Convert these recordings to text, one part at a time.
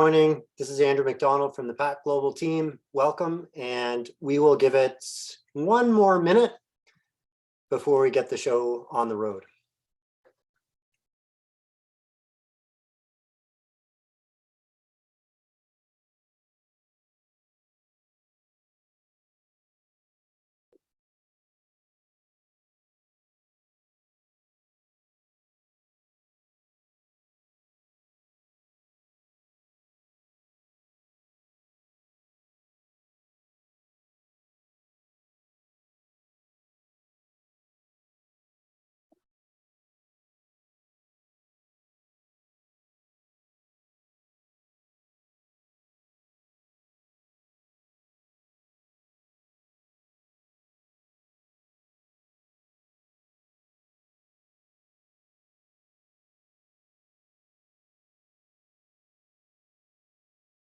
Morning. This is Andrew McDonald from the Pact Global team. Welcome, and we will give it one more minute before we get the show on the road.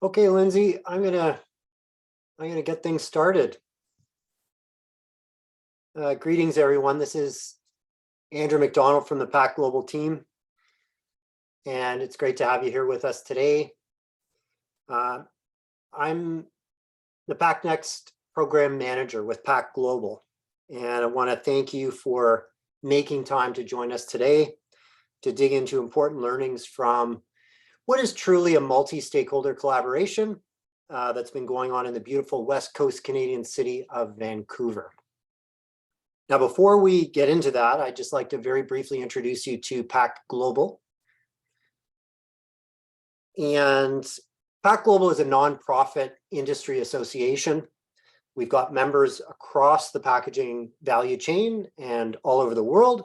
Okay, Lindsay, I'm gonna get things started. Greetings, everyone. This is Andrew McDonald from the Pact Global team, and it's great to have you here with us today. I'm the Pact Next program manager with Pact Global, and I want to thank you for making time to join us today to dig into important learnings from what is truly a multi-stakeholder collaboration that's been going on in the beautiful West Coast Canadian city of Vancouver. Now, before we get into that, I'd just like to very briefly introduce you to Pact Global. And Pact Global is a nonprofit industry association. We've got members across the packaging value chain and all over the world.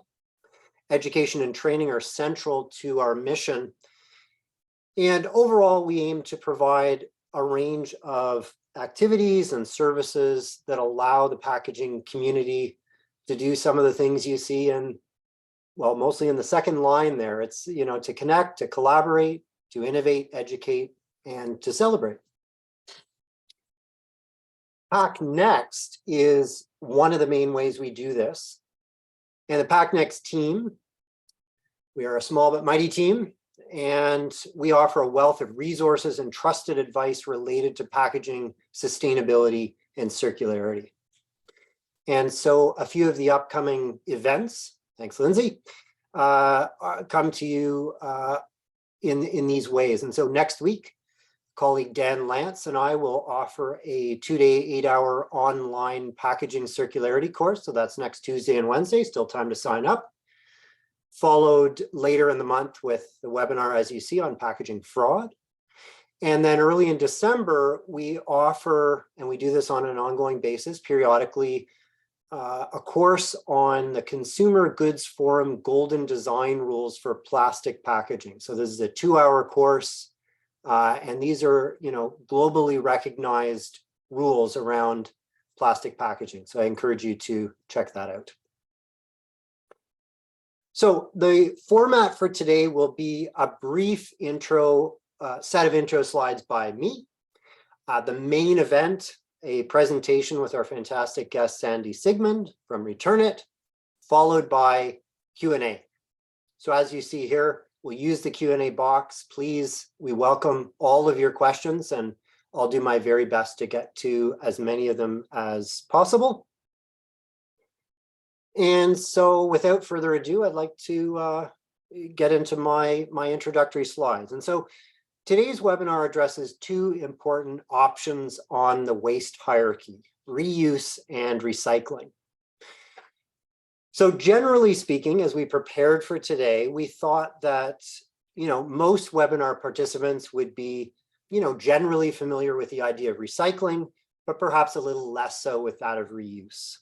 Education and training are central to our mission. And overall, we aim to provide a range of activities and services that allow the packaging community to do some of the things you see in, well, mostly in the second line there. It's, to connect, to collaborate, to innovate, educate, and to celebrate. Pact Next is one of the main ways we do this. And the Pact Next team, we are a small but mighty team, and we offer a wealth of resources and trusted advice related to packaging, sustainability, and circularity. And so a few of the upcoming events, thanks, Lindsay, come to you in these ways. And so next week, colleague Dan Lance and I will offer a 2-day, 8-hour online packaging circularity course. So that's next Tuesday and Wednesday, still time to sign up. Followed later in the month with the webinar, as you see, on packaging fraud. And then early in December, we offer, and we do this on an ongoing basis, periodically, a course on the Consumer Goods Forum Golden Design Rules for Plastic Packaging. So this is a 2-hour course, and these are, globally recognized rules around plastic packaging. So I encourage you to check that out. So the format for today will be a brief intro, set of intro slides by me. The main event, a presentation with our fantastic guest, Sandy Sigmund from Returnit, followed by Q&A. So as you see here, we'll use the Q&A box. Please, we welcome all of your questions, and I'll do my very best to get to as many of them as possible. And so without further ado, I'd like to get into my introductory slides. And so today's webinar addresses two important options on the waste hierarchy: reuse and recycling. So generally speaking, as we prepared for today, we thought that, most webinar participants would be, generally familiar with the idea of recycling, but perhaps a little less so with that of reuse.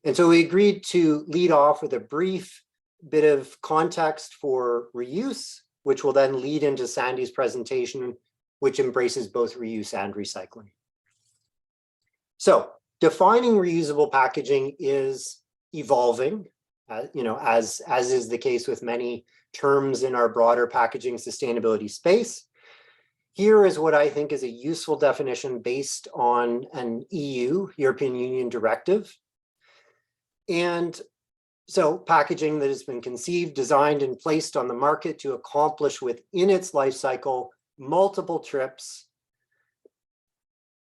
And so we agreed to lead off with a brief bit of context for reuse, which will then lead into Sandy's presentation, which embraces both reuse and recycling. So defining reusable packaging is evolving, as is the case with many terms in our broader packaging sustainability space. Here is what I think is a useful definition based on an European Union directive. And so packaging that has been conceived, designed, and placed on the market to accomplish within its life cycle multiple trips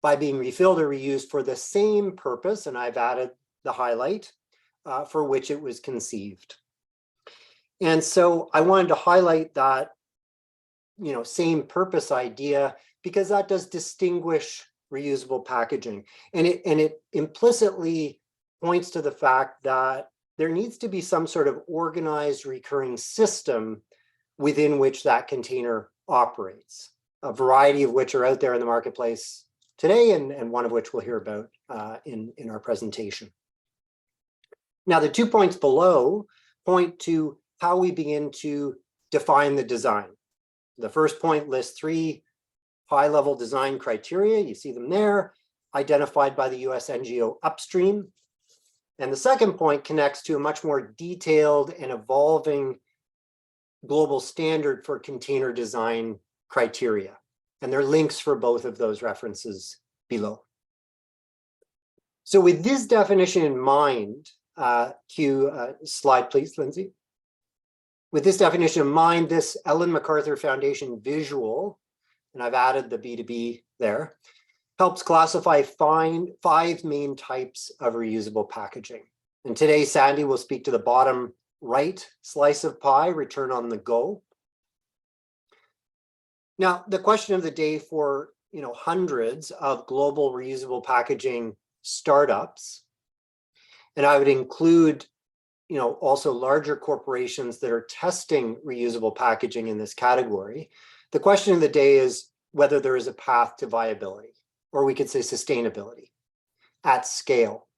by being refilled or reused for the same purpose, and I've added the highlight for which it was conceived. And so I wanted to highlight that, same purpose idea, because that does distinguish reusable packaging. And it implicitly points to the fact that there needs to be some sort of organized recurring system within which that container operates, a variety of which are out there in the marketplace today, and one of which we'll hear about in our presentation. Now, the 2 points below point to how we begin to define the design. The first point lists 3 high-level design criteria. You see them there, identified by the US NGO Upstream. And the second point connects to a much more detailed and evolving global standard for container design criteria. And there are links for both of those references below. So with this definition in mind, slide please, Lindsay. With this definition in mind, this Ellen MacArthur Foundation visual, and I've added the B2B there, helps classify 5 main types of reusable packaging. And today, Sandy will speak to the bottom right slice of pie, return on the go. Now, the question of the day for hundreds of global reusable packaging startups, and I would include also larger corporations that are testing reusable packaging in this category. The question of the day is whether there is a path to viability, or we could say sustainability at scale.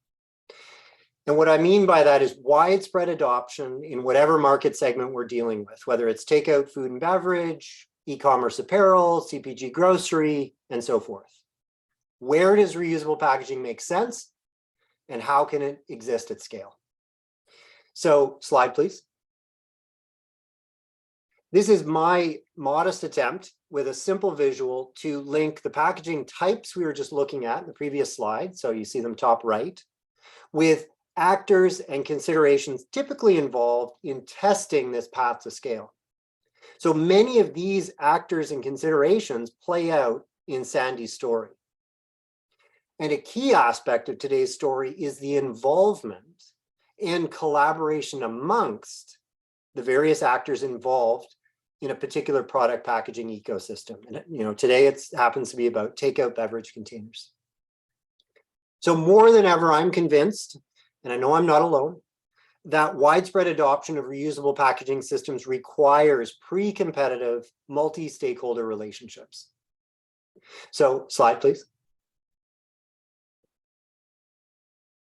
And what I mean by that is widespread adoption in whatever market segment we're dealing with, whether it's takeout food and beverage, e-commerce apparel, CPG grocery, and so forth. Where does reusable packaging make sense, and how can it exist at scale? So, slide please. This is my modest attempt with a simple visual to link the packaging types we were just looking at in the previous slide, so you see them top right, with actors and considerations typically involved in testing this path to scale. So many of these actors and considerations play out in Sandy's story. And a key aspect of today's story is the involvement and collaboration amongst the various actors involved in a particular product packaging ecosystem. And today it happens to be about takeout beverage containers. So more than ever, I'm convinced, and I know I'm not alone, that widespread adoption of reusable packaging systems requires pre-competitive multi-stakeholder relationships. So slide, please.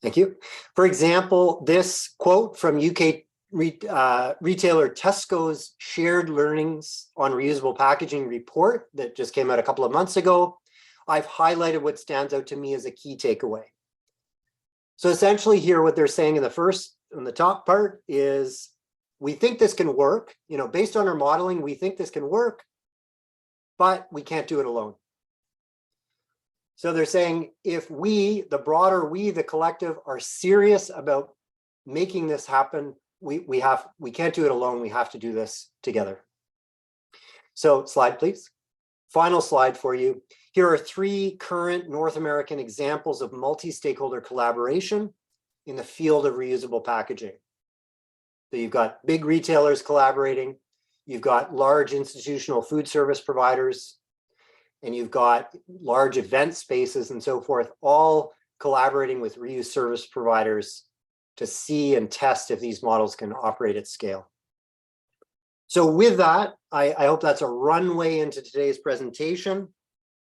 Thank you. For example, this quote from UK retailer Tesco's Shared Learnings on Reusable Packaging report that just came out a couple of months ago, I've highlighted what stands out to me as a key takeaway. So essentially here, what they're saying in the top part is, we think this can work, based on our modeling, we think this can work, but we can't do it alone. So they're saying, if we, the broader we, the collective, are serious about making this happen, we can't do it alone, we have to do this together. So slide, please. Final slide for you. Here are 3 current North American examples of multi-stakeholder collaboration in the field of reusable packaging. So you've got big retailers collaborating, you've got large institutional food service providers, and you've got large event spaces and so forth, all collaborating with reuse service providers to see and test if these models can operate at scale. So with that, I hope that's a runway into today's presentation.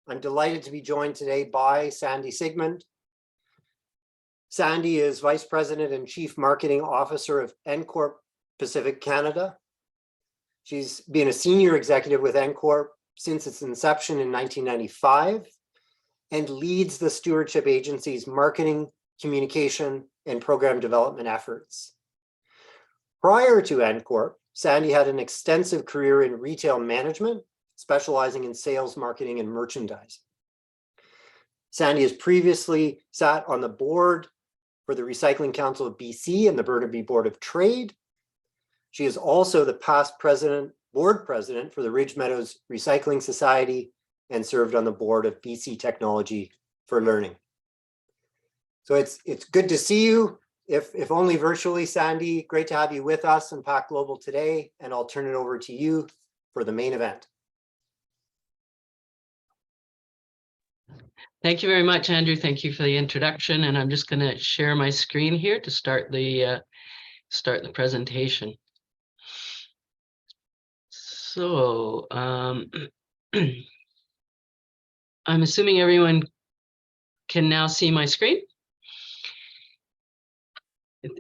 I'm delighted to be joined today by Sandy Sigmund. Sandy is Vice President and Chief Marketing Officer of EnCorp Pacific Canada. She's been a senior executive with EnCorp since its inception in 1995 and leads the stewardship agency's marketing, communication, and program development efforts. Prior to EnCorp, Sandy had an extensive career in retail management, specializing in sales, marketing, and merchandising. Sandy has previously sat on the board for the Recycling Council of BC and the Burnaby Board of Trade. She is also the past president board president for the Ridge Meadows Recycling Society and served on the board of BC Technology for Learning. So it's good to see you, if only virtually, Sandy. Great to have you with us in Pack Global today, and I'll turn it over to you for the main event. Thank you very much, Andrew. Thank you for the introduction, and I'm just going to share my screen here to start the presentation. So I'm assuming everyone can now see my screen.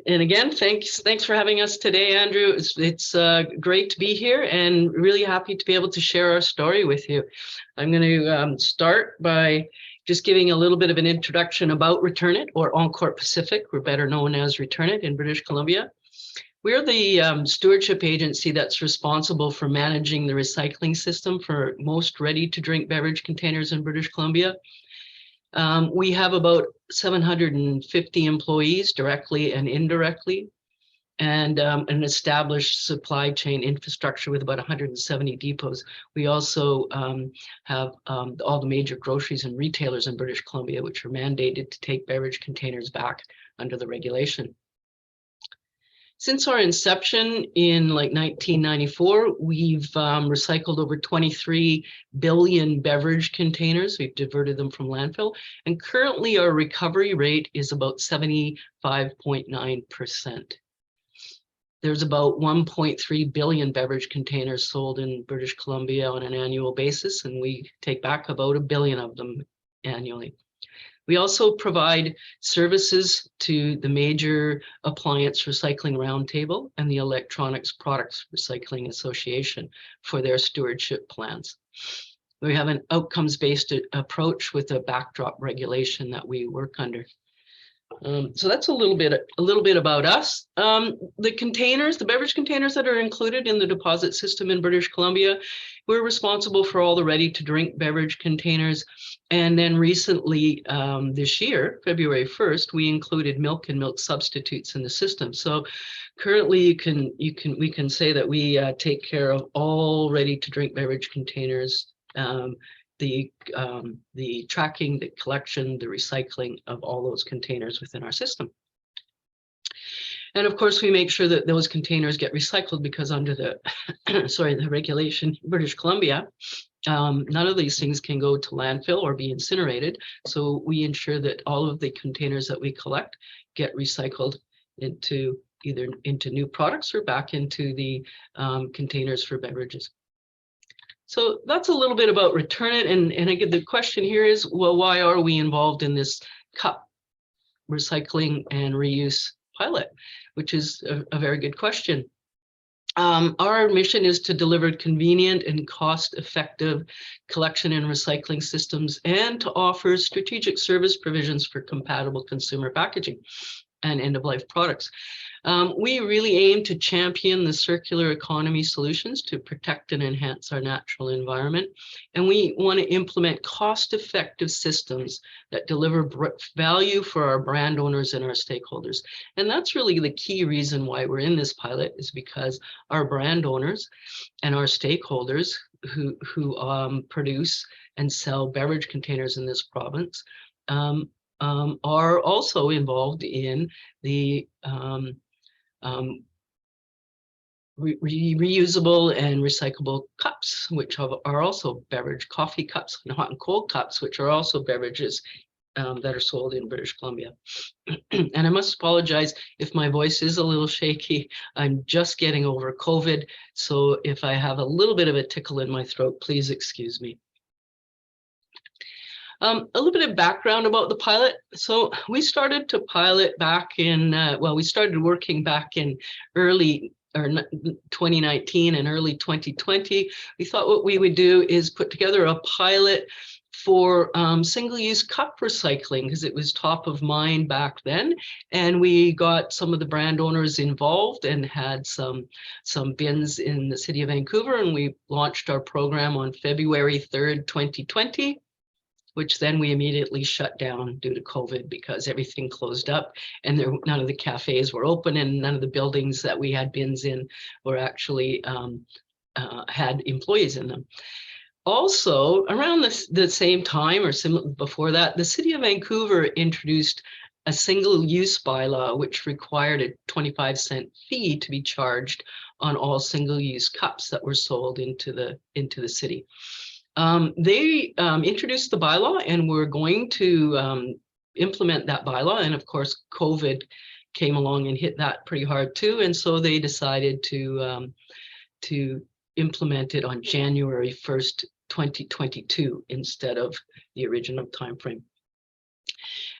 And again, thanks for having us today, Andrew. It's great to be here and really happy to be able to share our story with you. I'm going to start by just giving a little bit of an introduction about Return It, or Encore Pacific. We're better known as Return It in British Columbia. We're the stewardship agency that's responsible for managing the recycling system for most ready-to-drink beverage containers in British Columbia. We have about 750 employees directly and indirectly, and an established supply chain infrastructure with about 170 depots. We also have all the major groceries and retailers in British Columbia, which are mandated to take beverage containers back under the regulation. Since our inception in like 1994, we've recycled over 23 billion beverage containers. We've diverted them from landfill, and currently our recovery rate is about 75.9%. There's about 1.3 billion beverage containers sold in British Columbia on an annual basis, and we take back about 1 billion of them annually. We also provide services to the major Appliance Recycling Roundtable and the Electronics Products Recycling Association for their stewardship plans. We have an outcomes-based approach with a backdrop regulation that we work under. So that's a little bit about us. The containers, the beverage containers that are included in the deposit system in British Columbia, we're responsible for all the ready-to-drink beverage containers. And then recently, this year, February 1st, we included milk and milk substitutes in the system. So currently, we can say that we take care of all ready-to-drink beverage containers. The tracking, the collection, the recycling of all those containers within our system. And of course, we make sure that those containers get recycled, because under the, the regulation in British Columbia, none of these things can go to landfill or be incinerated. So we ensure that all of the containers that we collect get recycled into either into new products or back into the containers for beverages. So that's a little bit about Return It. And again, the question here is, well, why are we involved in this cup recycling and reuse pilot? Which is a very good question. Our mission is to deliver convenient and cost-effective collection and recycling systems, and to offer strategic service provisions for compatible consumer packaging and end-of-life products. We really aim to champion the circular economy solutions to protect and enhance our natural environment. And we want to implement cost-effective systems that deliver value for our brand owners and our stakeholders. And that's really the key reason why we're in this pilot, is because our brand owners and our stakeholders who produce and sell beverage containers in this province are also involved in the reusable and recyclable cups, which are also beverage coffee cups, and hot and cold cups, which are also beverages that are sold in British Columbia. And I must apologize if my voice is a little shaky. I'm just getting over COVID, so if I have a little bit of a tickle in my throat, please excuse me. A little bit of background about the pilot. So we started to pilot back in, we started working back in early 2019 and early 2020. We thought what we would do is put together a pilot for single-use cup recycling, because it was top of mind back then. And we got some of the brand owners involved and had some bins in the city of Vancouver, and we launched our program on February 3rd, 2020. Which then we immediately shut down due to COVID, because everything closed up and none of the cafes were open, and none of the buildings that we had bins in were actually had employees in them. Also, around the same time or similar before that, the City of Vancouver introduced a single-use bylaw, which required a 25-cent fee to be charged on all single-use cups that were sold into the city. They introduced the bylaw, and we're going to implement that bylaw. And of course, COVID came along and hit that pretty hard too. And so they decided to implement it on January 1st, 2022, instead of the original timeframe.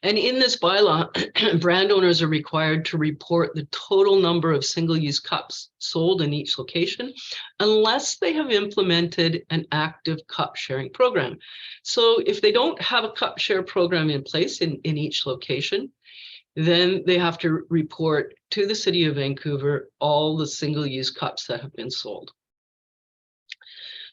And in this bylaw, brand owners are required to report the total number of single-use cups sold in each location, unless they have implemented an active cup sharing program. So if they don't have a cup share program in place in each location, then they have to report to the City of Vancouver all the single-use cups that have been sold.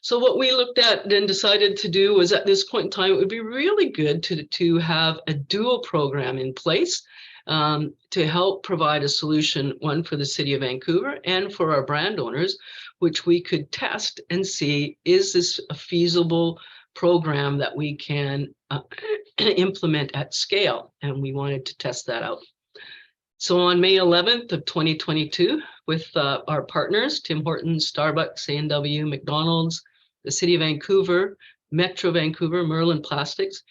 So what we looked at and decided to do was, at this point in time, it would be really good to have a dual program in place to help provide a solution, one for the City of Vancouver and for our brand owners, which we could test and see, is this a feasible program that we can implement at scale? And we wanted to test that out. So on May 11th of 2022, with our partners, Tim Hortons, Starbucks, A&W, McDonald's, the City of Vancouver, Metro Vancouver, Merlin Plastics,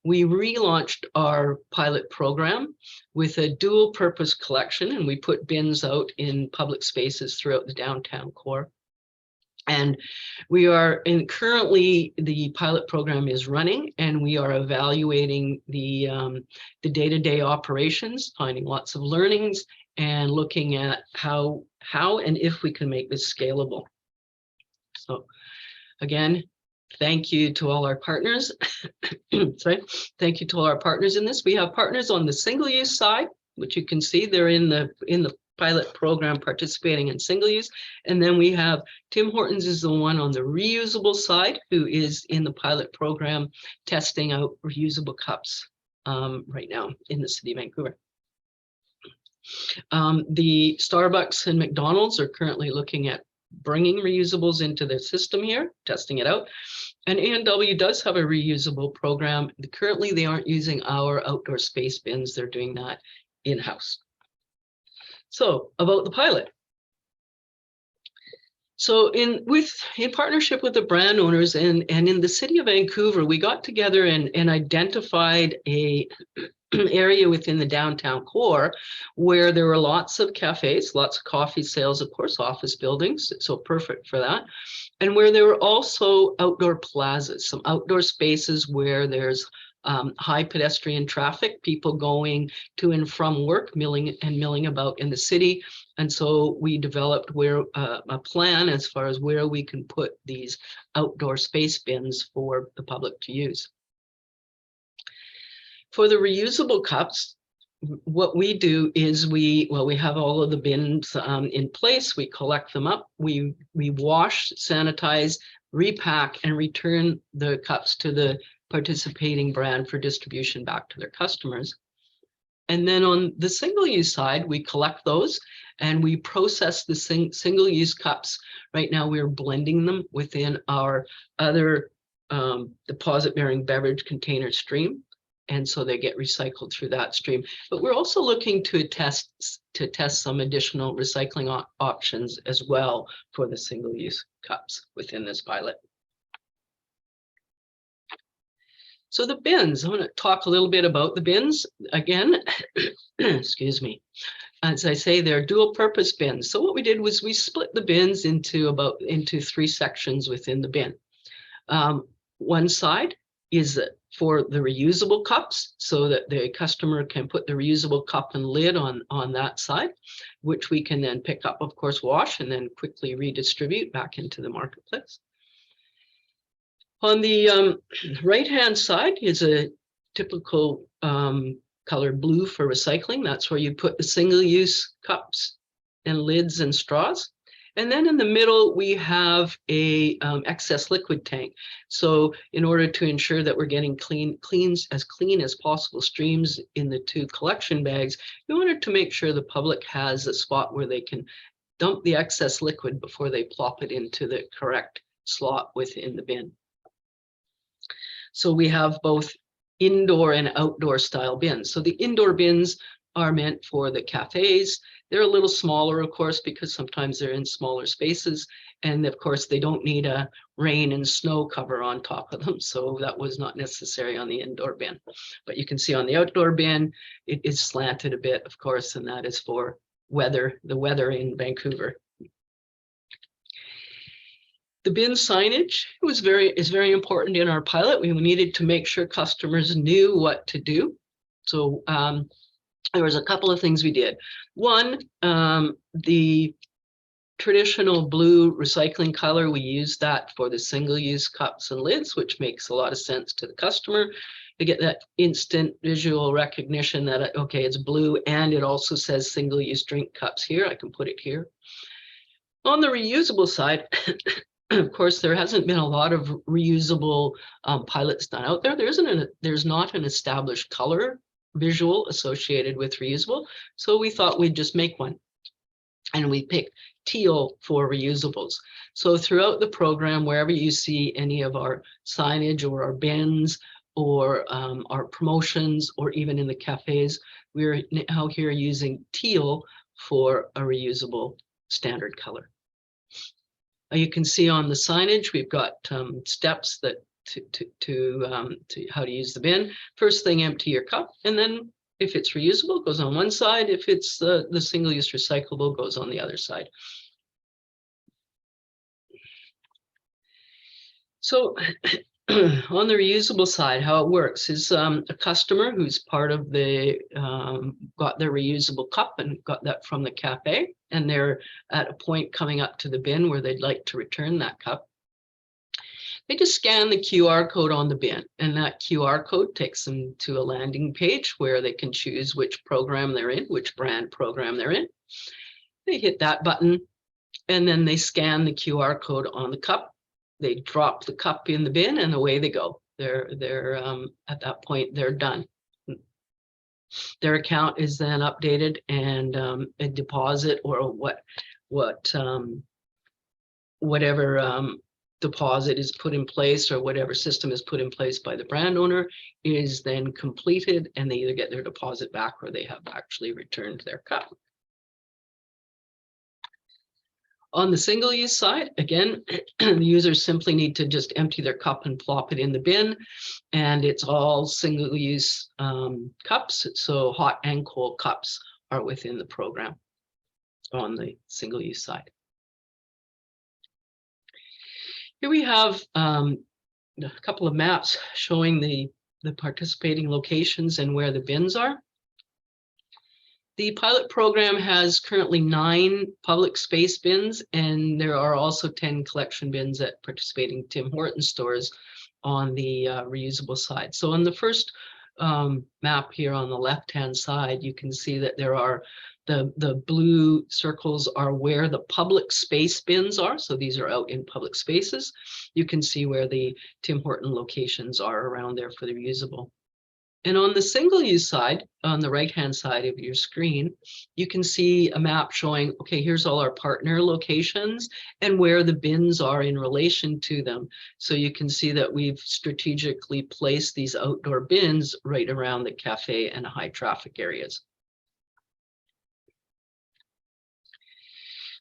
we relaunched our pilot program with a dual purpose collection, and we put bins out in public spaces throughout the downtown core. And we are currently, the pilot program is running, and we are evaluating the day-to-day operations, finding lots of learnings, and looking at how and if we can make this scalable. So again, thank you to all our partners. Sorry, thank you to all our partners in this. We have partners on the single-use side, which you can see they're in the pilot program participating in single use. And then we have Tim Hortons is the one on the reusable side, who is in the pilot program testing out reusable cups right now in the City of Vancouver. The Starbucks and McDonald's are currently looking at bringing reusables into their system here, testing it out. And A&W does have a reusable program. Currently, they aren't using our outdoor space bins. They're doing that in-house. So about the pilot. So in partnership with the brand owners and in the City of Vancouver, we got together and identified a area within the downtown core where there were lots of cafes, lots of coffee sales, of course, office buildings, so perfect for that. And where there were also outdoor plazas, some outdoor spaces where there's high pedestrian traffic, people going to and from work, milling about in the city. And so we developed a plan as far as where we can put these outdoor space bins for the public to use. For the reusable cups, what we do is we have all of the bins in place, we collect them up, we wash, sanitize, repack, and return the cups to the participating brand for distribution back to their customers. And then on the single-use side, we collect those and we process the single-use cups. Right now, we're blending them within our other deposit-bearing beverage container stream. And so they get recycled through that stream. But we're also looking to test some additional recycling options as well for the single-use cups within this pilot. So the bins, I'm going to talk a little bit about the bins again. Excuse me. As I say, they're dual purpose bins. So what we did was we split the bins into 3 sections within the bin. One side is for the reusable cups, so that the customer can put the reusable cup and lid on that side, which we can then pick up, of course, wash, and then quickly redistribute back into the marketplace. On the right-hand side is a typical color blue for recycling. That's where you put the single-use cups and lids and straws. And then in the middle, we have a excess liquid tank. So in order to ensure that we're getting as clean as possible streams in the 2 collection bags, we wanted to make sure the public has a spot where they can dump the excess liquid before they plop it into the correct slot within the bin. So we have both indoor and outdoor style bins. So the indoor bins are meant for the cafes. They're a little smaller, of course, because sometimes they're in smaller spaces. And of course, they don't need a rain and snow cover on top of them. So that was not necessary on the indoor bin. But you can see on the outdoor bin, it is slanted a bit, of course, and that is for weather, the weather in Vancouver. The bin signage is very important in our pilot. We needed to make sure customers knew what to do. So there was a couple of things we did. One, the traditional blue recycling color, we used that for the single-use cups and lids, which makes a lot of sense to the customer to get that instant visual recognition that, okay, it's blue and it also says single-use drink cups here. I can put it here. On the reusable side, of course, there hasn't been a lot of reusable pilots done out there. There's not an established color visual associated with reusable. So we thought we'd just make one. And we picked teal for reusables. So throughout the program, wherever you see any of our signage or our bins or our promotions, or even in the cafes, we're now here using teal for a reusable standard color. You can see on the signage, we've got steps that to how to use the bin. First thing, empty your cup, and then if it's reusable, it goes on one side. If it's the single-use recyclable, goes on the other side. So on the reusable side, how it works is a customer who's part of the, got their reusable cup and got that from the cafe, and they're at a point coming up to the bin where they'd like to return that cup. They just scan the QR code on the bin, and that QR code takes them to a landing page where they can choose which program they're in, which brand program they're in. They hit that button, and then they scan the QR code on the cup. They drop the cup in the bin, and away they go. They're at that point, they're done. Their account is then updated, and a deposit or whatever deposit is put in place, or whatever system is put in place by the brand owner, is then completed, and they either get their deposit back or they have actually returned their cup. On the single-use side, again, the users simply need to just empty their cup and plop it in the bin, and it's all single-use cups. So hot and cold cups are within the program on the single-use side. Here we have a couple of maps showing the participating locations and where the bins are. The pilot program has currently 9 public space bins, and there are also 10 collection bins at participating Tim Hortons stores on the reusable side. So on the first map here on the left-hand side, you can see that there are the blue circles are where the public space bins are. So these are out in public spaces. You can see where the Tim Horton locations are around there for the reusable. And on the single-use side, on the right-hand side of your screen, you can see a map showing, okay, here's all our partner locations and where the bins are in relation to them. So you can see that we've strategically placed these outdoor bins right around the cafe and high traffic areas.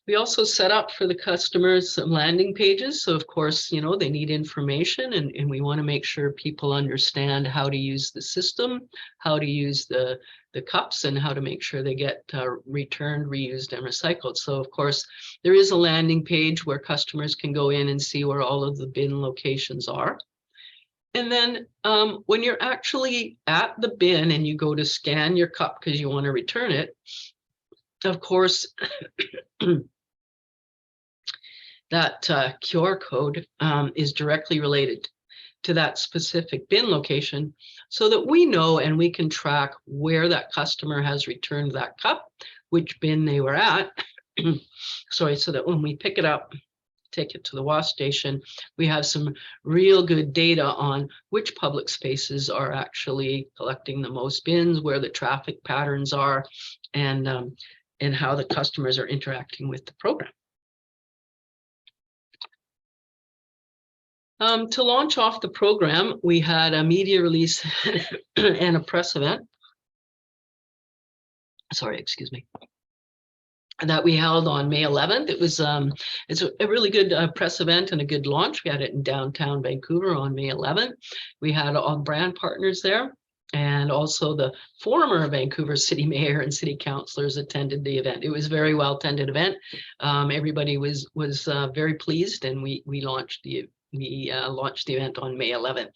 We also set up for the customers some landing pages. So of course, you know, they need information, and we want to make sure people understand how to use the system, how to use the cups, and how to make sure they get returned, reused, and recycled. So of course, there is a landing page where customers can go in and see where all of the bin locations are. And then when you're actually at the bin and you go to scan your cup because you want to return it, of course, that QR code is directly related to that specific bin location, so that we know and we can track where that customer has returned that cup, which bin they were at. Sorry, so that when we pick it up, take it to the wash station, we have some real good data on which public spaces are actually collecting the most bins, where the traffic patterns are, and and how the customers are interacting with the program. To launch off the program, we had a media release and a press event. Sorry, excuse me. That we held on May 11th. It was it's a really good press event and a good launch. We had it in downtown Vancouver on May 11th. We had all brand partners there, and also the former Vancouver City Mayor and City Councilors attended the event. It was a very well attended event. Everybody was very pleased, and we launched the event on May 11th.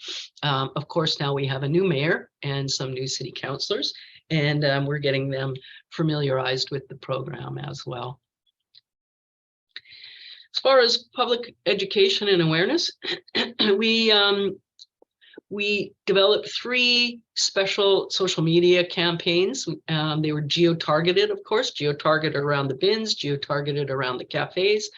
Of course, now we have a new mayor and some new city councilors, and we're getting them familiarized with the program as well. As far as public education and awareness, we developed 3 special social media campaigns. They were geo-targeted, of course, geo-targeted around the bins, geo-targeted around the cafes.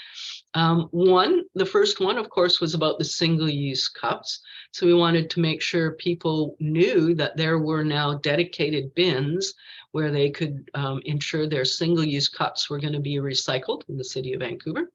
The first one, of course, was about the single-use cups. So we wanted to make sure people knew that there were now dedicated bins where they could ensure their single-use cups were going to be recycled in the city of Vancouver.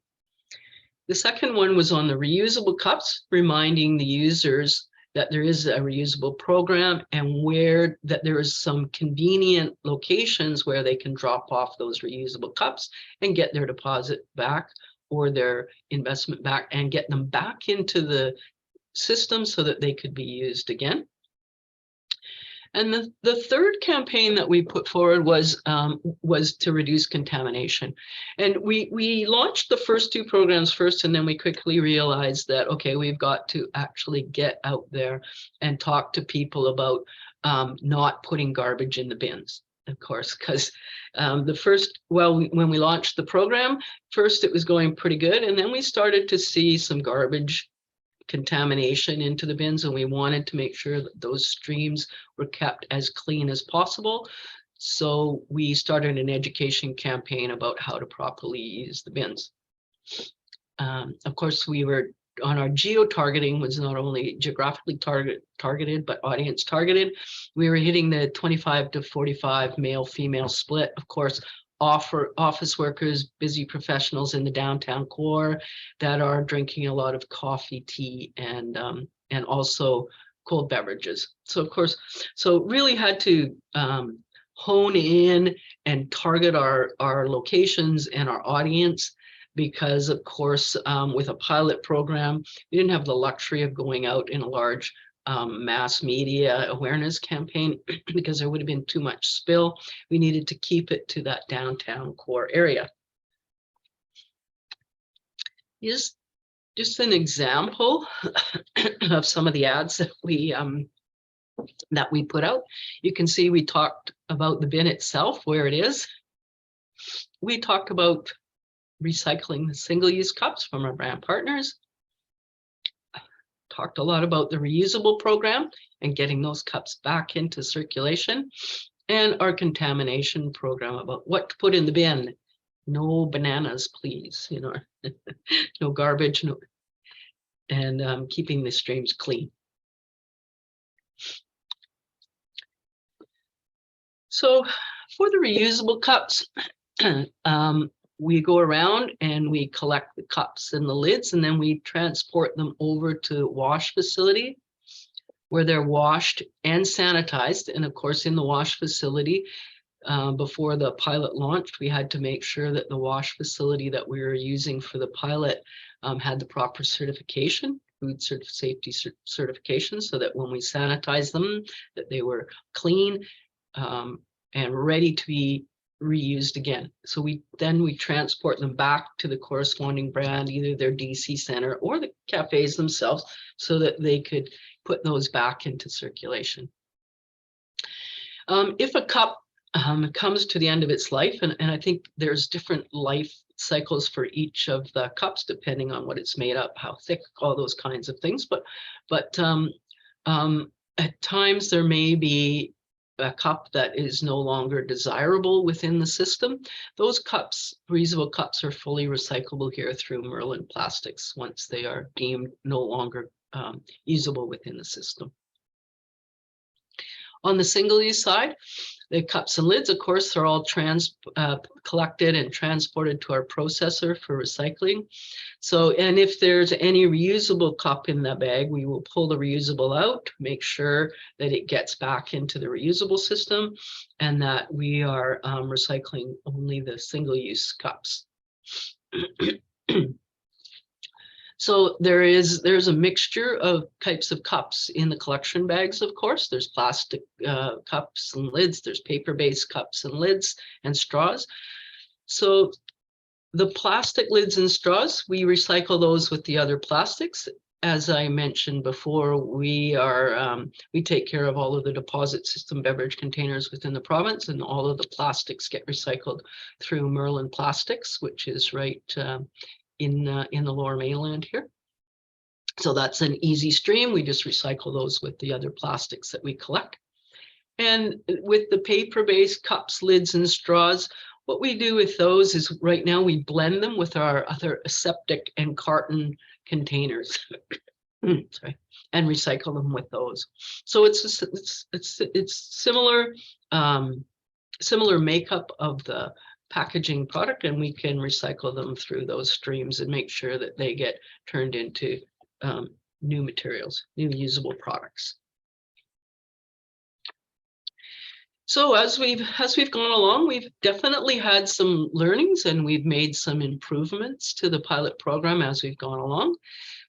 The second one was on the reusable cups, reminding the users that there is a reusable program and where that there is some convenient locations where they can drop off those reusable cups and get their deposit back or their investment back and get them back into the system so that they could be used again. And the third campaign that we put forward was to reduce contamination. And we launched the first 2 programs first, and then we quickly realized that, okay, we've got to actually get out there and talk to people about not putting garbage in the bins, of course, because when we launched the program, first it was going pretty good, and then we started to see some garbage contamination into the bins, and we wanted to make sure that those streams were kept as clean as possible. So we started an education campaign about how to properly use the bins. Of course, we were on our geo-targeting was not only geographically targeted, but audience targeted. We were hitting the 25 to 45 male-female split, of course, office workers, busy professionals in the downtown core that are drinking a lot of coffee, tea, and also cold beverages. So of course, so really had to hone in and target our locations and our audience, because of course, with a pilot program, we didn't have the luxury of going out in a large mass media awareness campaign because there would have been too much spill. We needed to keep it to that downtown core area. Here's just an example of some of the ads that we put out. You can see we talked about the bin itself, where it is. We talked about recycling the single-use cups from our brand partners. Talked a lot about the reusable program and getting those cups back into circulation, and our contamination program about what to put in the bin. No bananas, please, no garbage, and keeping the streams clean. So for the reusable cups, we go around and we collect the cups and the lids, and then we transport them over to wash facility where they're washed and sanitized. And of course, in the wash facility, before the pilot launched, we had to make sure that the wash facility that we were using for the pilot had the proper certification, food safety certification, so that when we sanitize them, that they were clean and ready to be reused again. So we transport them back to the corresponding brand, either their DC center or the cafes themselves, so that they could put those back into circulation. If a cup comes to the end of its life, and I think there's different life cycles for each of the cups, depending on what it's made up, how thick, all those kinds of things. But at times there may be a cup that is no longer desirable within the system. Those cups, reusable cups, are fully recyclable here through Merlin Plastics once they are deemed no longer usable within the system. On the single-use side, The cups and lids, of course, are all collected and transported to our processor for recycling. So, and if there's any reusable cup in the bag, we will pull the reusable out, make sure that it gets back into the reusable system, and that we are recycling only the single-use cups. So there's a mixture of types of cups in the collection bags, of course. There's plastic cups and lids, there's paper-based cups and lids and straws. So the plastic lids and straws, we recycle those with the other plastics. As I mentioned before, we take care of all of the deposit system beverage containers within the province, and all of the plastics get recycled through Merlin Plastics, which is right in the Lower Mainland here. So that's an easy stream. We just recycle those with the other plastics that we collect. And with the paper-based cups, lids, and straws, what we do with those is right now we blend them with our other aseptic and carton containers. Sorry, and recycle them with those. So it's similar similar makeup of the packaging product, and we can recycle them through those streams and make sure that they get turned into new materials, new usable products. So as we've gone along, we've definitely had some learnings, and we've made some improvements to the pilot program as we've gone along.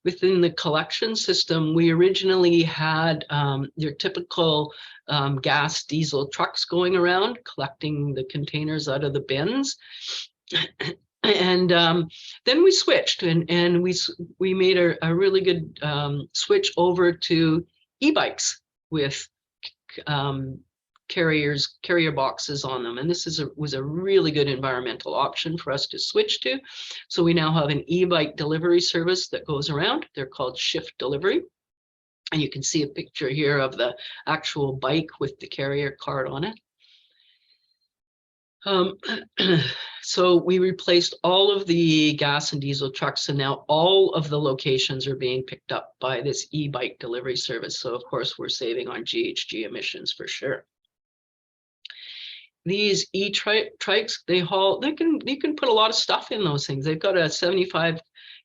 Within the collection system, we originally had your typical gas diesel trucks going around collecting the containers out of the bins. And then we switched, and we made a really good switch over to e-bikes with carrier boxes on them, and this was a really good environmental option for us to switch to. So we now have an e-bike delivery service that goes around. They're called Shift Delivery, and you can see a picture here of the actual bike with the carrier card on it. So we replaced all of the gas and diesel trucks, and now all of the locations are being picked up by this e-bike delivery service. So of course we're saving on GHG emissions for sure. These e-trikes, you can put a lot of stuff in those things. They've got a 75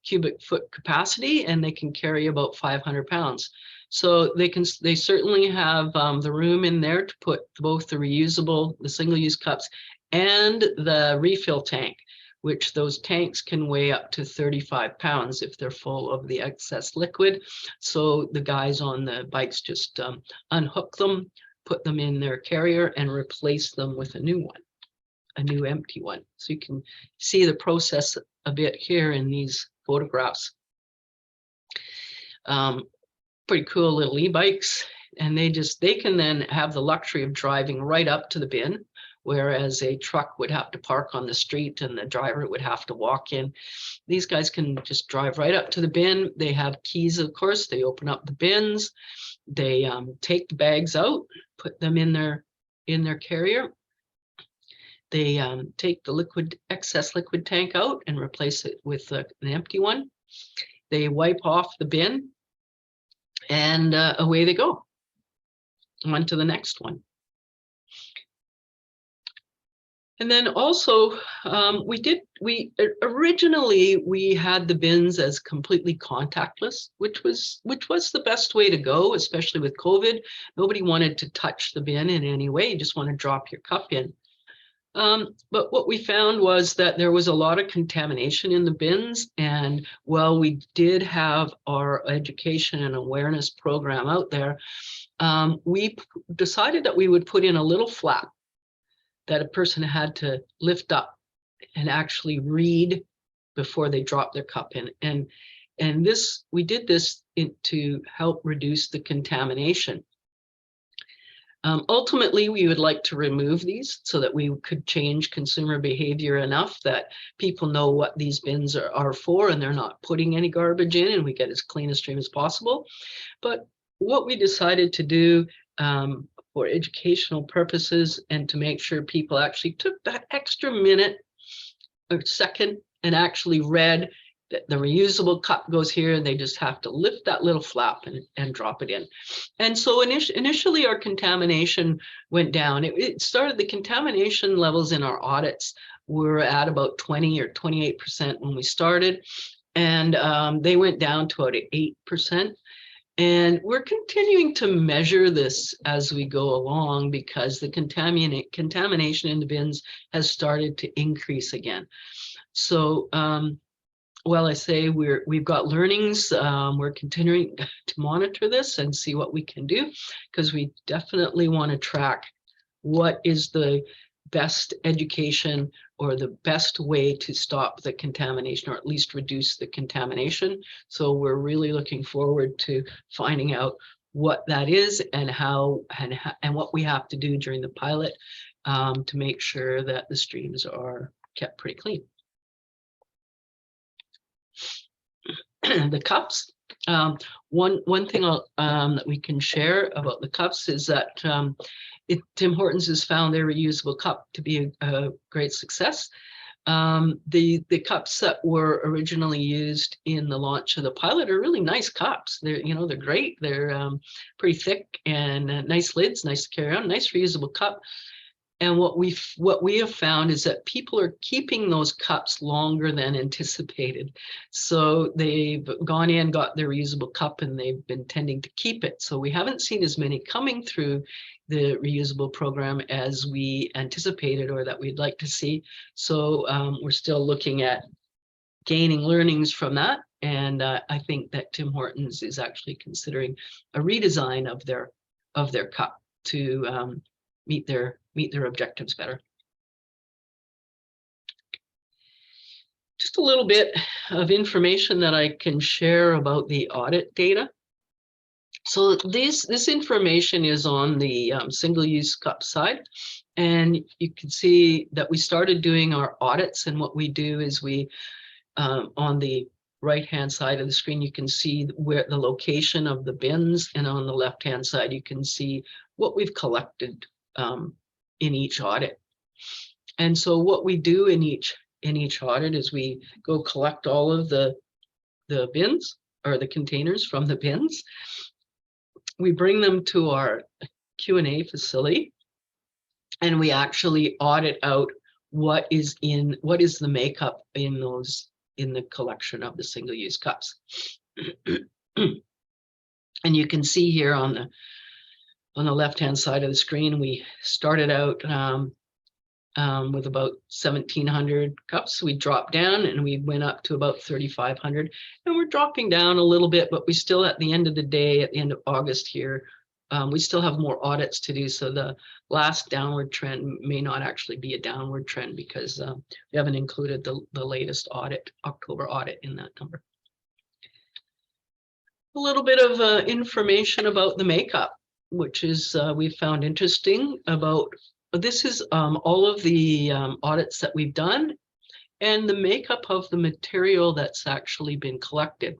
cubic foot capacity, and they can carry about 500 pounds. So they certainly have the room in there to put both the reusable, the single-use cups, and the refill tank, which those tanks can weigh up to 35 pounds if they're full of the excess liquid. So the guys on the bikes just unhook them, put them in their carrier, and replace them with a new one, a new empty one. So you can see the process a bit here in these photographs. Pretty cool little e-bikes, and they can then have the luxury of driving right up to the bin, whereas a truck would have to park on the street and the driver would have to walk in. These guys can just drive right up to the bin. They have keys, of course. They open up the bins. They take the bags out, put them in their carrier. They take the excess liquid tank out and replace it with an empty one. They wipe off the bin, and away they go. On to the next one. And then also, originally we had the bins as completely contactless, which was the best way to go, especially with COVID. Nobody wanted to touch the bin in any way. You just want to drop your cup in. But what we found was that there was a lot of contamination in the bins, and while we did have our education and awareness program out there, we decided that we would put in a little flap that a person had to lift up and actually read before they drop their cup in. And we did this to help reduce the contamination. Ultimately, we would like to remove these so that we could change consumer behavior enough that people know what these bins are for, and they're not putting any garbage in, and we get as clean a stream as possible. But what we decided to do for educational purposes, and to make sure people actually took that extra minute or second and actually read the reusable cup goes here, and they just have to lift that little flap and drop it in. And so initially our contamination went down. It started, the contamination levels in our audits were at about 20 or 28% when we started. And they went down to about 8%. And we're continuing to measure this as we go along, because the contamination in the bins has started to increase again. So well, I say we've got learnings. We're continuing to monitor this and see what we can do, because we definitely want to track what is the best education or the best way to stop the contamination, or at least reduce the contamination. So we're really looking forward to finding out what that is and how and what we have to do during the pilot to make sure that the streams are kept pretty clean. The cups. One thing that we can share about the cups is that Tim Hortons has found their reusable cup to be a great success. The cups that were originally used in the launch of the pilot are really nice cups. They're great. They're pretty thick and nice lids, nice to carry on, nice reusable cup. And what we have found is that people are keeping those cups longer than anticipated. So they've gone in, got their reusable cup, and they've been tending to keep it. So we haven't seen as many coming through the reusable program as we anticipated or that we'd like to see. So we're still looking at gaining learnings from that. And I think that Tim Hortons is actually considering a redesign of their cup to meet their objectives better. Just a little bit of information that I can share about the audit data. So this information is on the single-use cup side, and you can see that we started doing our audits, and what we do is we on the right-hand side of the screen, you can see where the location of the bins, and on the left-hand side, you can see what we've collected in each audit. And so what we do in each audit is we go collect all of the bins, or the containers from the bins. We bring them to our Q&A facility, and we actually audit out what is the makeup in the collection of the single-use cups. And you can see here on the left-hand side of the screen, we started out with about 1,700 cups. We dropped down and we went up to about 3,500, and we're dropping down a little bit, but we still, at the end of the day, at the end of August here, we still have more audits to do. So the last downward trend may not actually be a downward trend, because we haven't included the latest audit, October audit, in that number. A little bit of information about the makeup, which is we found interesting about. This is all of the audits that we've done and the makeup of the material that's actually been collected.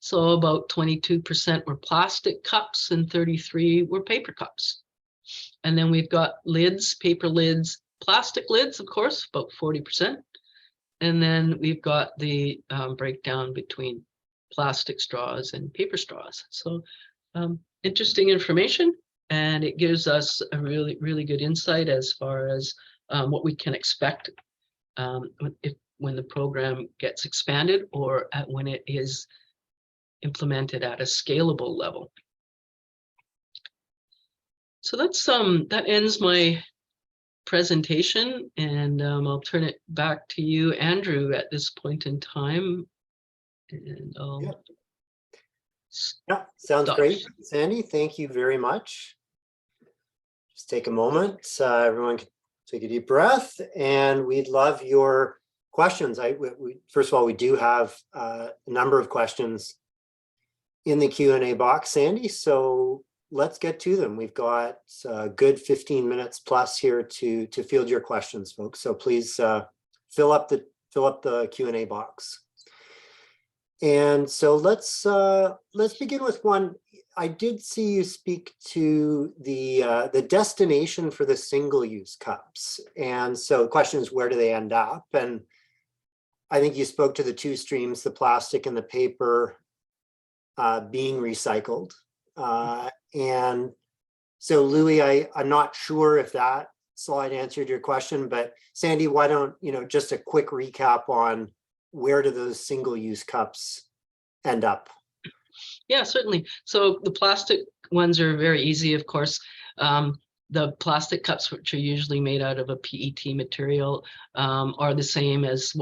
So about 22% were plastic cups and 33% were paper cups. And then we've got lids, paper lids, plastic lids, of course, about 40%. And then we've got the breakdown between plastic straws and paper straws. So interesting information. And it gives us a really, really good insight as far as what we can expect when the program gets expanded, or when it is implemented at a scalable level. So that ends my presentation, and I'll turn it back to you, Andrew, at this point in time. And yeah, sounds great, Sandy. Thank you very much. Just take a moment. Everyone can take a deep breath, and we'd love your questions. First of all, we do have a number of questions in the Q&A box, Sandy. So let's get to them. We've got a good 15 minutes plus here to field your questions, folks. So please fill up the Q&A box. And so let's begin with one. I did see you speak to the destination for the single-use cups, and so the question is, where do they end up? And I think you spoke to the two streams, the plastic and the paper being recycled. And so Louis, I'm not sure if that slide answered your question, but Sandy, why don't, just a quick recap on where do those single-use cups end up? Yeah, certainly. So the plastic ones are very easy, of course. The plastic cups, which are usually made out of a PET material, are the same as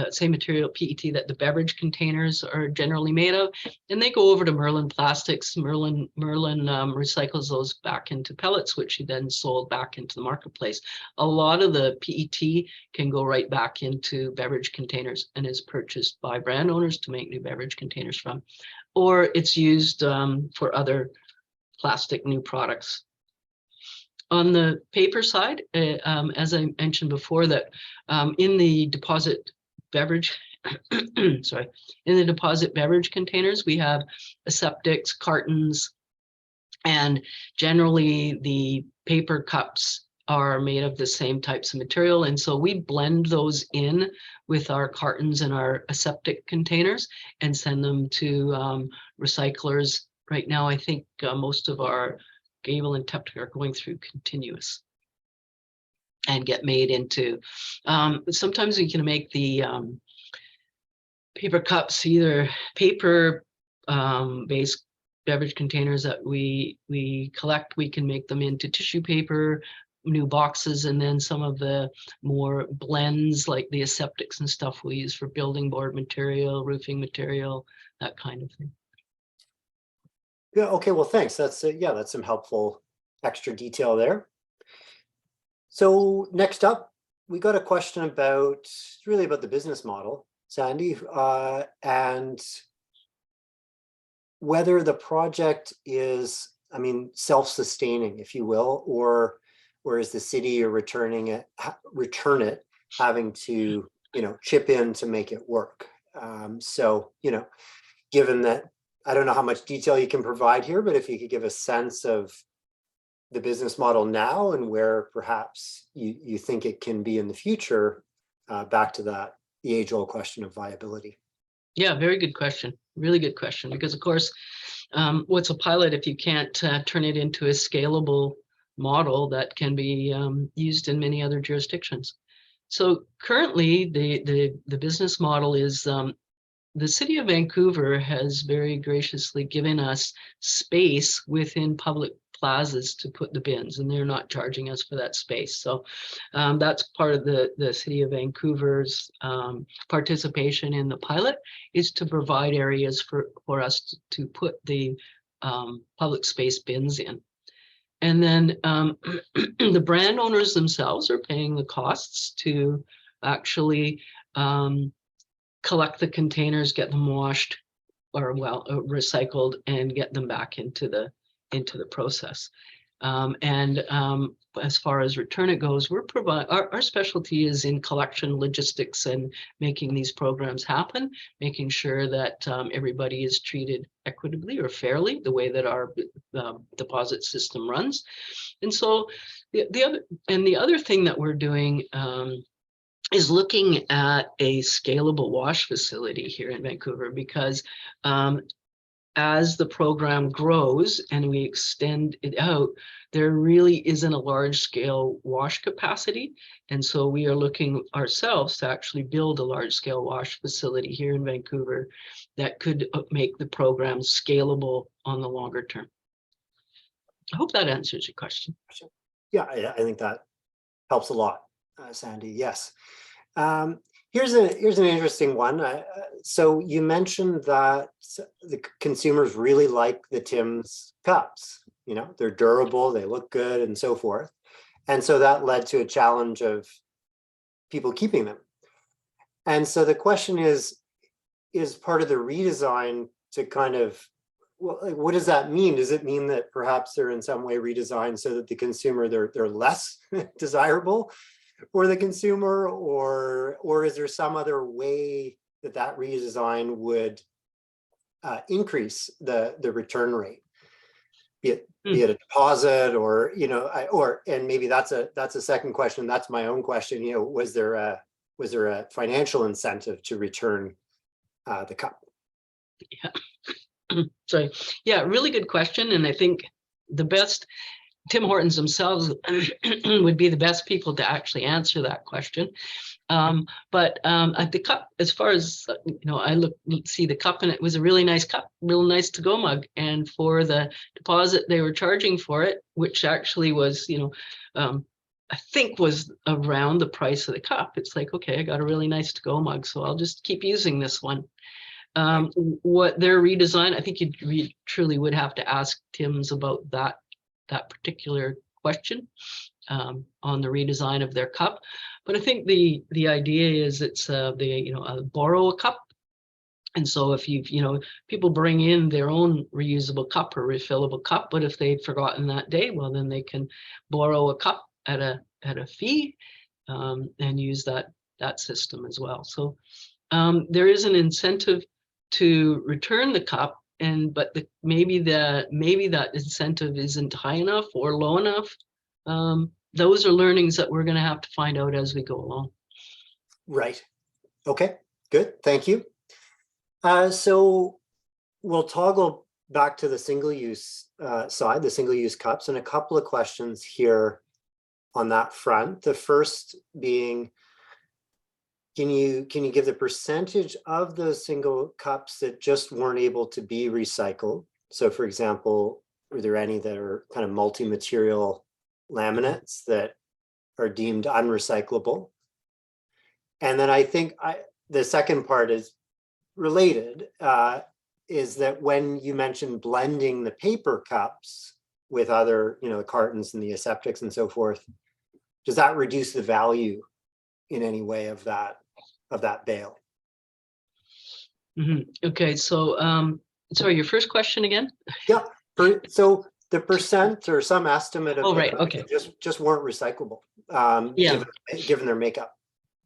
same material PET that the beverage containers are generally made of, and they go over to Merlin Plastics. Merlin recycles those back into pellets, which he then sold back into the marketplace. A lot of the PET can go right back into beverage containers and is purchased by brand owners to make new beverage containers from, or it's used for other plastic new products. On the paper side, as I mentioned before, that in the deposit beverage, sorry, in the deposit beverage containers, we have aseptics, cartons, and generally the paper cups are made of the same types of material. And so we blend those in with our cartons and our aseptic containers and send them to recyclers. Right now, I think most of our Gable and Teptic are going through continuous and get made into, sometimes we can make the paper cups, either paper based beverage containers that we collect, we can make them into tissue paper, new boxes, and then some of the more blends like the aseptics and stuff we use for building board material, roofing material, that kind of thing. Yeah, okay, well, thanks. That's some helpful extra detail there. So next up, we got a question about the business model, Sandy, and whether the project is, self-sustaining, if you will, or is the city or return it having to, chip in to make it work. So, given that, I don't know how much detail you can provide here, but if you could give a sense of the business model now and where perhaps you think it can be in the future, back to the age-old question of viability. Yeah, very good question. Really good question. Because of course, what's a pilot if you can't turn it into a scalable model that can be used in many other jurisdictions? So currently, the business model is the City of Vancouver has very graciously given us space within public plazas to put the bins, and they're not charging us for that space. So that's part of the City of Vancouver's participation in the pilot, is to provide areas for us to put the public space bins in. And then the brand owners themselves are paying the costs to actually collect the containers, get them washed or recycled, and get them back into the process. As far as return it goes, our specialty is in collection, logistics, and making these programs happen, making sure that everybody is treated equitably or fairly, the way that our deposit system runs. And so the other thing that we're doing is looking at a scalable wash facility here in Vancouver, because as the program grows and we extend it out, there really isn't a large scale wash capacity. And so we are looking ourselves to actually build a large scale wash facility here in Vancouver that could make the program scalable on the longer term. I hope that answers your question. Yeah, I think that helps a lot, Sandy. Yes. Here's an interesting one. So you mentioned that the consumers really like the Tim's cups. They're durable, they look good, and so forth. And so that led to a challenge of people keeping them. And so the question is part of the redesign to kind of, what does that mean? Does it mean that perhaps they're in some way redesigned so that the consumer, they're less desirable for the consumer, or is there some other way that redesign would increase the return rate, be it a deposit, or and maybe that's a second question. That's my own question. Was there was there a financial incentive to return the cup? Sorry. Yeah, really good question. And I think the best, Tim Hortons themselves would be the best people to actually answer that question. But at the cup, as far as, I see the cup, and it was a really nice cup, real nice to-go mug. And for the deposit they were charging for it, which actually was, I think was around the price of the cup. It's like, okay, I got a really nice to-go mug, so I'll just keep using this one. What their redesign, I think you truly would have to ask Tim's about that particular question on the redesign of their cup. But I think the idea is it's borrow a cup. And so if people bring in their own reusable cup or refillable cup, but if they'd forgotten that day, well, then they can borrow a cup at a fee and use that system as well. So there is an incentive to return the cup, but maybe that incentive isn't high enough or low enough. Those are learnings that we're going to have to find out as we go along. Right. Okay, good. Thank you. So we'll toggle back to the single-use side, the single-use cups, and a couple of questions here on that front. The first being, can you give the percentage of those single cups that just weren't able to be recycled? So for example, were there any that are kind of multi-material laminates that are deemed unrecyclable? And then I think the second part is related, is that when you mentioned blending the paper cups with other, the cartons and the aseptics and so forth, does that reduce the value in any way of that bale? Okay, so sorry, your first question again? Yeah, so the percent or some estimate of right, okay, just weren't recyclable, given their makeup.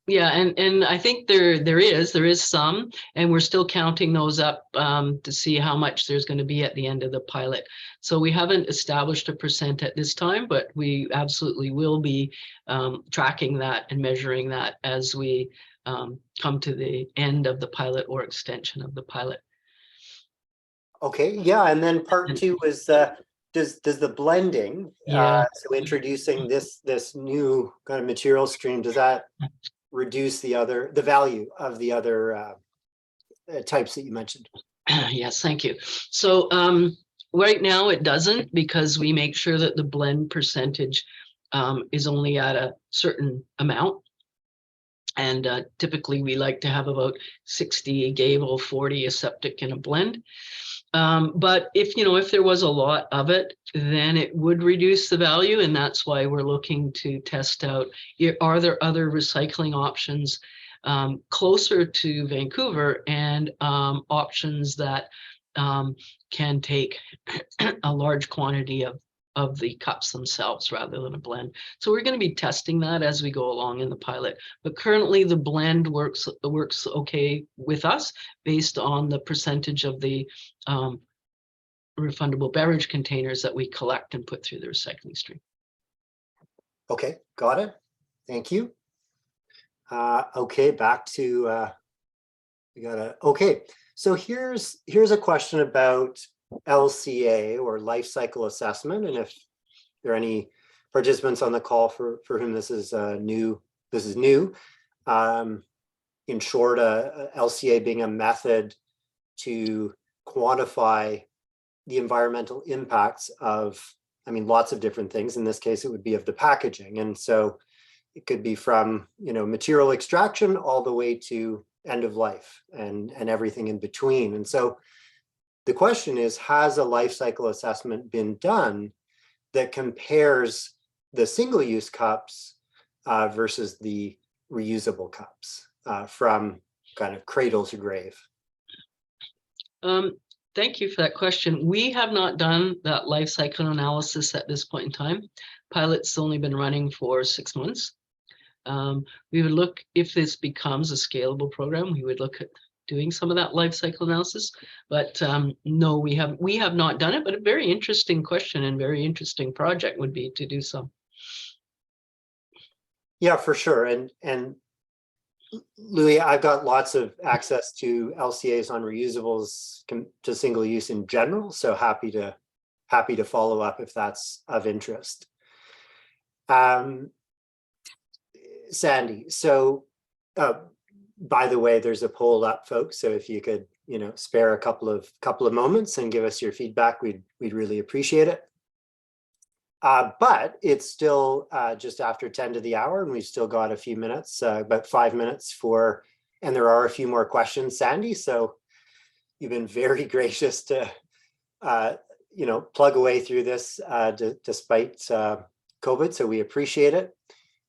Yeah, and I think there is some, and we're still counting those up to see how much there's going to be at the end of the pilot. So we haven't established a percent at this time, but we absolutely will be tracking that and measuring that as we come to the end of the pilot or extension of the pilot. Okay, yeah, and then part two was does the blending, so introducing this new kind of material stream, does that reduce the value of the other types that you mentioned? Yes, thank you. So right now it doesn't, because we make sure that the blend percentage is only at a certain amount. And typically we like to have about 60 Gable, 40 aseptic in a blend. But if there was a lot of it, then it would reduce the value. And that's why we're looking to test out, are there other recycling options closer to Vancouver, and options that can take a large quantity of the cups themselves rather than a blend. So we're going to be testing that as we go along in the pilot. But currently the blend works okay with us based on the percentage of the refundable beverage containers that we collect and put through the recycling stream. Okay, got it. Thank you. Okay, back to okay. So here's a question about LCA, or life cycle assessment, and if there are any participants on the call for whom this is new. In short, LCA being a method to quantify the environmental impacts of, lots of different things. In this case, it would be of the packaging, and so it could be from material extraction all the way to end of life and everything in between. And so the question is, has a life cycle assessment been done that compares the single-use cups versus the reusable cups from kind of cradle to grave? Thank you for that question. We have not done that life cycle analysis at this point in time. Pilot's only been running for 6 months. We would look, if this becomes a scalable program, we would look at doing some of that life cycle analysis, but no, we have not done it. But a very interesting question and very interesting project would be to do some. Yeah, for sure. And Louis, I've got lots of access to LCAs on reusables to single use in general, so happy to follow up if that's of interest. Sandy, so by the way, there's a poll up, folks. So if you could, spare a couple of moments and give us your feedback, we'd really appreciate it. But it's still just after 10 to the hour, and we've still got a few minutes, about 5 minutes and there are a few more questions, Sandy. So you've been very gracious to, plug away through this despite COVID. So we appreciate it.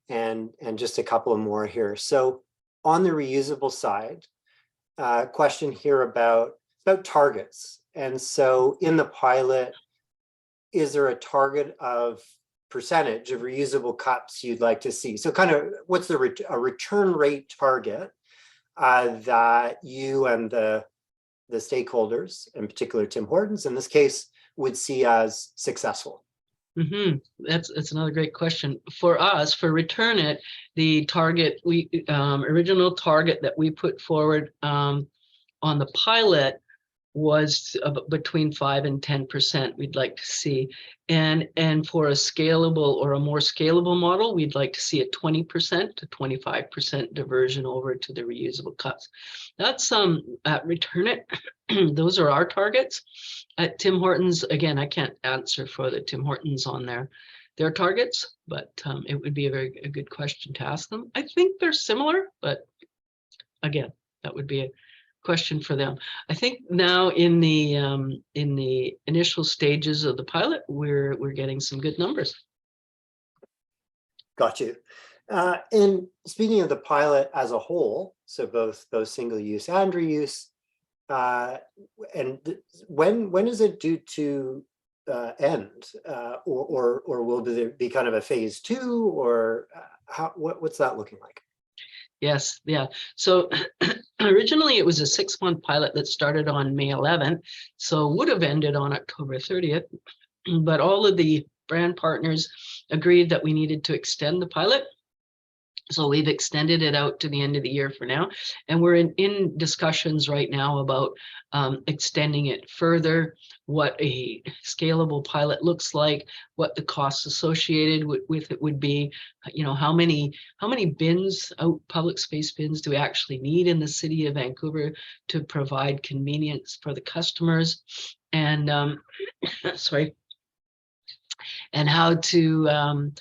And just a couple of more here. So on the reusable side, question here about targets. And so in the pilot, is there a target of percentage of reusable cups you'd like to see? So kind of what's a return rate target that you and the stakeholders, in particular Tim Hortons in this case, would see as successful? That's another great question. For us, for Return It, the target, original target that we put forward on the pilot was between 5 and 10% we'd like to see. And for a scalable or a more scalable model, we'd like to see a 20% to 25% diversion over to the reusable cups. That's at Return It. Those are our targets. At Tim Hortons, again, I can't answer for the Tim Hortons on their targets, but it would be a good question to ask them. I think they're similar, but again, that would be a question for them. I think now in the initial stages of the pilot, we're getting some good numbers. Got you. And speaking of the pilot as a whole, so both single use and reuse, and when is it due to end, or will there be kind of a phase 2, or what's that looking like? Yes, yeah. So originally it was a 6-month pilot that started on May 11th, so would have ended on October 30th. But all of the brand partners agreed that we needed to extend the pilot. So we've extended it out to the end of the year for now. And we're in discussions right now about extending it further, what a scalable pilot looks like, what the costs associated with it would be, how many bins, public space bins, do we actually need in the city of Vancouver to provide convenience for the customers, and sorry, and how to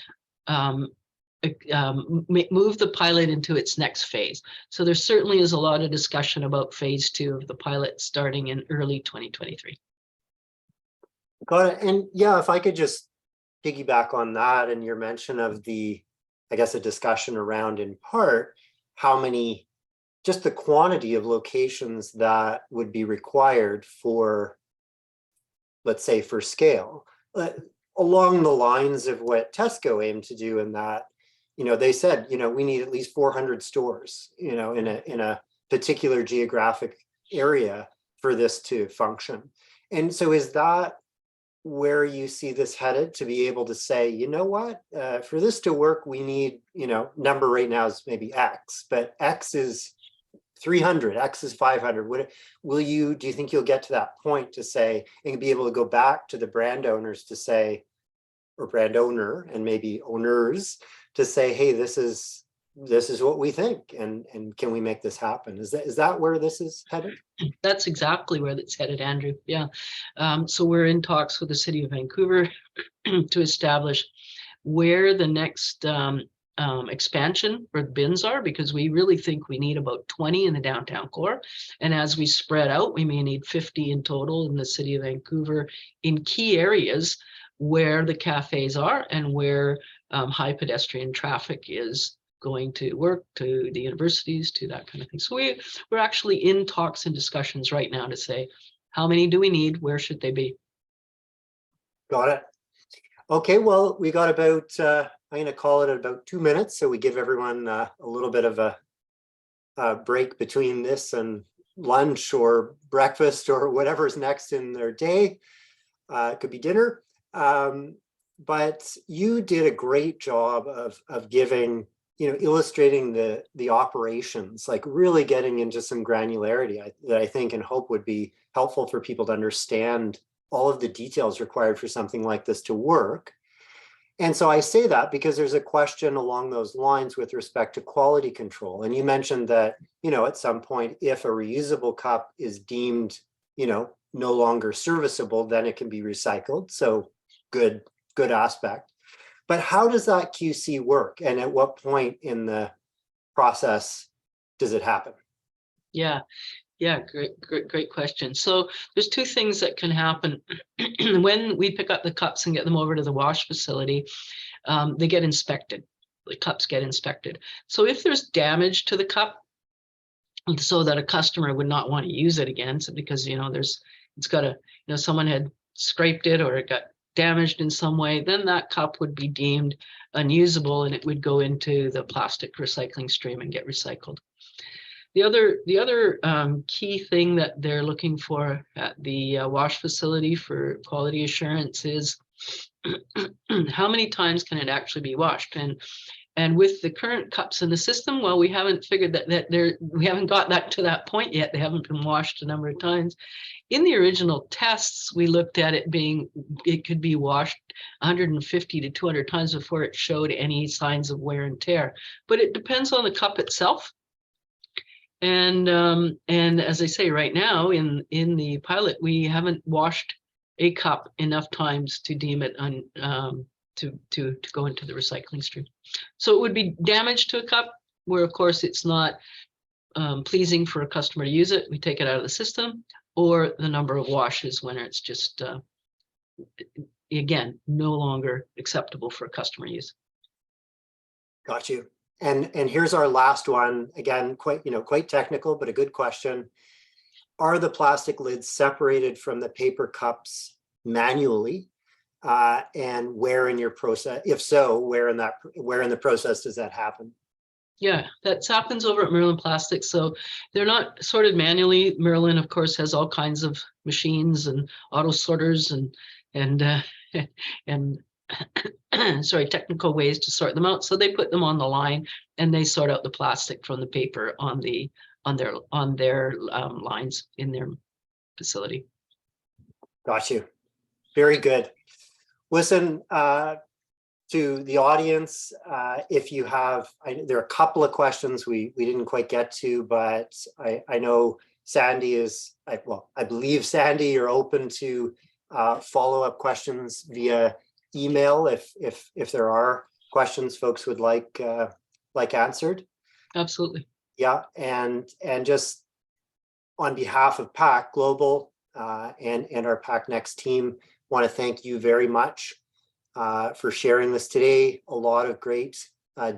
move the pilot into its next phase. So there certainly is a lot of discussion about phase 2 of the pilot starting in early 2023. Got it. And yeah, if I could just piggyback on that and your mention of a discussion around, in part, just the quantity of locations that would be required for, let's say, for scale, along the lines of what Tesco aimed to do in that, they said, we need at least 400 stores, in a particular geographic area for this to function. And so is that where you see this headed, to be able to say, what, for this to work, we need, number right now is maybe X, but X is 300, X is 500. Do you think you'll get to that point to say, and be able to go back to the brand owners to say, or brand owner and maybe owners to say, hey, this is what we think, and can we make this happen? Is that where this is headed? That's exactly where it's headed, Andrew. Yeah. So we're in talks with the city of Vancouver to establish where the next expansion for the bins are, because we really think we need about 20 in the downtown core. And as we spread out, we may need 50 in total in the city of Vancouver in key areas where the cafes are and where high pedestrian traffic is going to work, to the universities, to that kind of thing. So we're actually in talks and discussions right now to say, how many do we need? Where should they be? Got it. Okay, well, we got about, I'm going to call it about 2 minutes, so we give everyone a little bit of a break between this and lunch or breakfast or whatever's next in their day. It could be dinner. But you did a great job of giving illustrating the operations, like really getting into some granularity that I think and hope would be helpful for people to understand all of the details required for something like this to work. And so I say that because there's a question along those lines with respect to quality control. And you mentioned that, at some point, if a reusable cup is deemed, no longer serviceable, then it can be recycled. So good aspect. But how does that QC work? And at what point in the process does it happen? Yeah, great question. So there's two things that can happen. When we pick up the cups and get them over to the wash facility, they get inspected. The cups get inspected. So if there's damage to the cup, so that a customer would not want to use it again, so because it's got someone had scraped it or it got damaged in some way, then that cup would be deemed unusable and it would go into the plastic recycling stream and get recycled. The other key thing that they're looking for at the wash facility for quality assurance is how many times can it actually be washed? And with the current cups in the system, well, we haven't figured that we haven't got that to that point yet. They haven't been washed a number of times. In the original tests, we looked at it could be washed 150 to 200 times before it showed any signs of wear and tear. But it depends on the cup itself. And as I say, right now in the pilot, we haven't washed a cup enough times to deem it to go into the recycling stream. So it would be damage to a cup where, of course, it's not pleasing for a customer to use it. We take it out of the system, or the number of washes when it's just, again, no longer acceptable for customer use. Got you. And here's our last one. Again, quite technical, but a good question. Are the plastic lids separated from the paper cups manually? And where in your process, if so, where in the process does that happen? Yeah, that happens over at Merlin Plastics. So they're not sorted manually. Merlin, of course, has all kinds of machines and auto sorters and sorry, technical ways to sort them out. So they put them on the line and they sort out the plastic from the paper on their lines in their facility. Got you. Very good. Listen, to the audience, if you have, there are a couple of questions we didn't quite get to, but I know Sandy is, I believe Sandy, you're open to follow-up questions via email if there are questions folks would like answered. Absolutely. Yeah, and just on behalf of PAC Global and our PAC Next team, want to thank you very much for sharing this today. A lot of great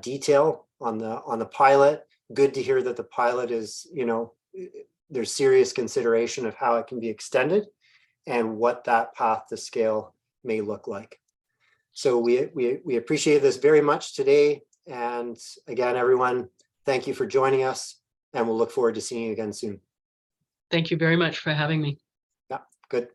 detail on the pilot. Good to hear that the pilot is, there's serious consideration of how it can be extended and what that path to scale may look like. So we appreciate this very much today. And again, everyone, thank you for joining us, and we'll look forward to seeing you again soon. Thank you very much for having me. Yeah, good.